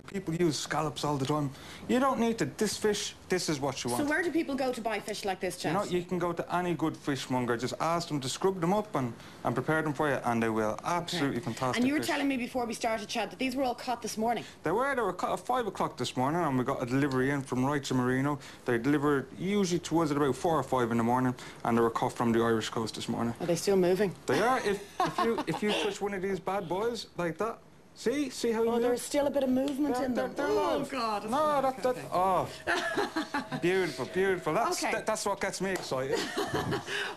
People use scallops all the time. You don't need to. This fish, this is what you want. So where do people go to buy fish like this, Chad? You know, you can go to any good fishmonger, just ask them to scrub them up and prepare them for you, and they will. Absolutely fantastic. And you were fish. telling me before we started, Chad, that these were all caught this morning. They were caught at 5 o'clock this morning, and we got a delivery in from Rights Marino. They delivered usually to us at about 4 or 5 in the morning, and they were caught from the Irish coast this morning. Are they still moving? They are. If you touch one of these bad boys like that, see how you move? There's still a bit of movement in them. Oh, God. No, oh. Beautiful. That's what gets me excited.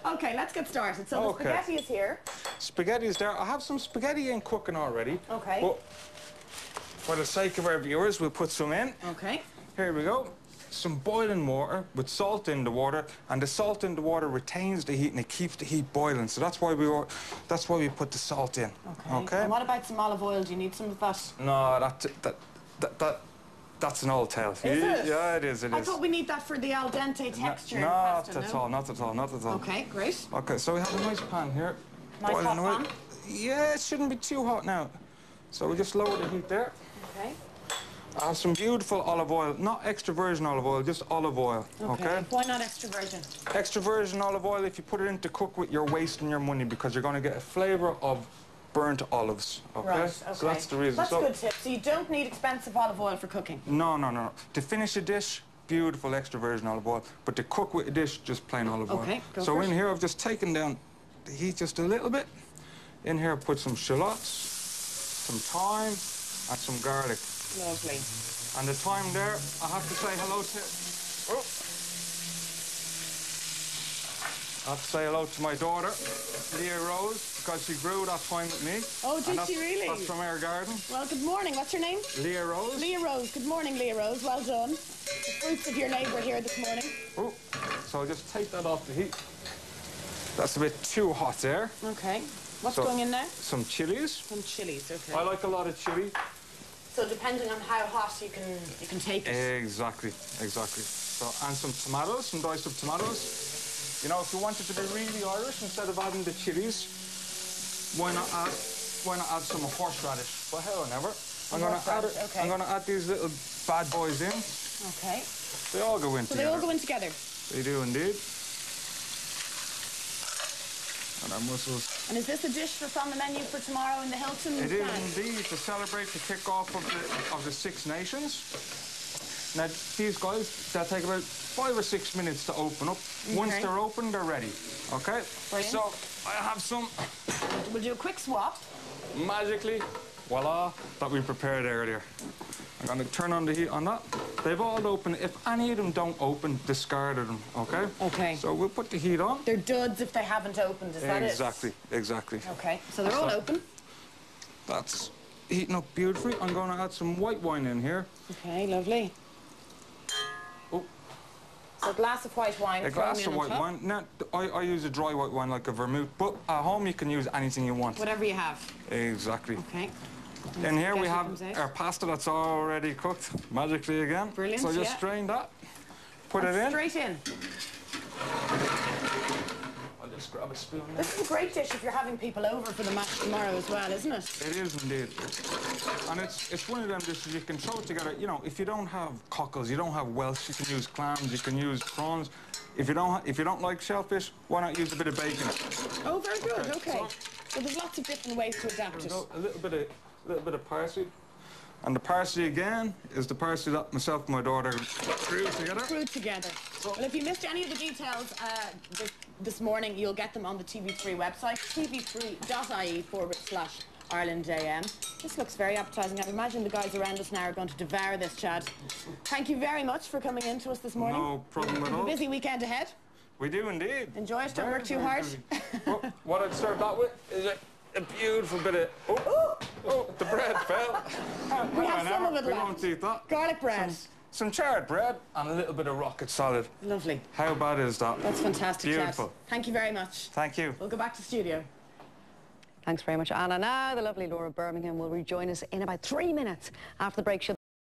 Okay, let's get started. So the spaghetti is here. Spaghetti is there. I have some spaghetti in cooking already. Okay. But for the sake of our viewers, we'll put some in. Okay. Here we go. Some boiling water with salt in the water, and the salt in the water retains the heat and it keeps the heat boiling. So that's why we put the salt in. Okay. And what about some olive oil? Do you need some of that? No, that's an old tale. Is it? Yeah, it is. I thought we need that for the al dente texture. Not at all. Okay, great. Okay, so we have a nice pan here. Nice hot pan? Yeah, it shouldn't be too hot now. So we just lower the heat there. Okay. I have some beautiful olive oil, not extra virgin olive oil, just olive oil. Okay. Why not extra virgin? Extra virgin olive oil, if you put it in to cook with, you're wasting your money because you're going to get a flavour of burnt olives. Okay? Right, okay. So that's the reason. That's a good tip. So you don't need expensive olive oil for cooking? No. To finish a dish, beautiful extra virgin olive oil. But to cook with a dish, just plain olive oil. Okay, go So for in it. here, I've just taken down the heat just a little bit. In here, put some shallots, some thyme, and some garlic. Lovely. And the thyme there, I have to say hello to... Oh. I have to say hello to my daughter, Leah Rose, because she grew that thyme with me. Oh, did she really? That's from our garden. Well, good morning. What's your name? Leah Rose. Leah Rose. Good morning, Leah Rose. Well done. The fruits of your labour here this morning. Oh, so I'll just take that off the heat. That's a bit too hot there. Okay. What's going in there? Some chilies. Some chilies, okay. I like a lot of chili. So depending on how hot you can take it. Exactly. So, and some tomatoes, some diced up tomatoes. You know, if you wanted to be really Irish, instead of adding the chilies, why not add some horseradish? But hell, never. I'm gonna add these little bad boys in. Okay. They all go in together. So they all go in together. They do indeed. And our mussels. And is this a dish that's on the menu for tomorrow in the Hilton? It is indeed, to celebrate the kick-off of the Six Nations. Now, these guys, they'll take about 5 or 6 minutes to open up. Okay. Once they're open, they're ready. Okay? Brilliant. So, I have some... We'll do a quick swap. Magically, voila, that we prepared earlier. I'm going to turn on the heat on that. They've all opened. If any of them don't open, discard them, okay? Okay. So we'll put the heat on. They're duds if they haven't opened, is that it? Exactly. Okay, so they're all open. That's heating up beautifully. I'm going to add some white wine in here. Okay, lovely. Oh. So a glass of white wine. A glass of white wine. Now, I use a dry white wine like a vermouth, but at home you can use anything you want. Whatever you have. Exactly. Okay. In here we have our pasta that's already cooked, magically again. Brilliant, so just strain that, put it in. Straight in. I'll just grab a spoon now. This is a great dish if you're having people over for the match tomorrow as well, isn't it? It is indeed. And it's one of them dishes you can throw it together. You know, if you don't have cockles, you don't have Welsh, you can use clams, you can use prawns. If you don't like shellfish, why not use a bit of bacon? Oh, very good. Okay. So there's lots of different ways to adapt it. A little bit of parsley. And the parsley, again, is the parsley that myself and my daughter grew together. Well, if you missed any of the details this morning, you'll get them on the TV3 website, tv3.ie/IrelandAM. This looks very appetising. I imagine the guys around us now are going to devour this, Chad. Thank you very much for coming in to us this morning. No problem at all. A busy weekend ahead. We do indeed. Enjoy it, don't work too hard. What I'd serve that with is a beautiful bit of... Oh, the bread fell. We have some of it left. We won't eat that. Garlic bread. Some charred bread and a little bit of rocket salad. Lovely. How bad is that? That's fantastic, Beautiful. Chad. Thank you very much. Thank you. We'll go back to studio. Thanks very much, Anna. Now the lovely Laura Birmingham will rejoin us in about 3 minutes after the break.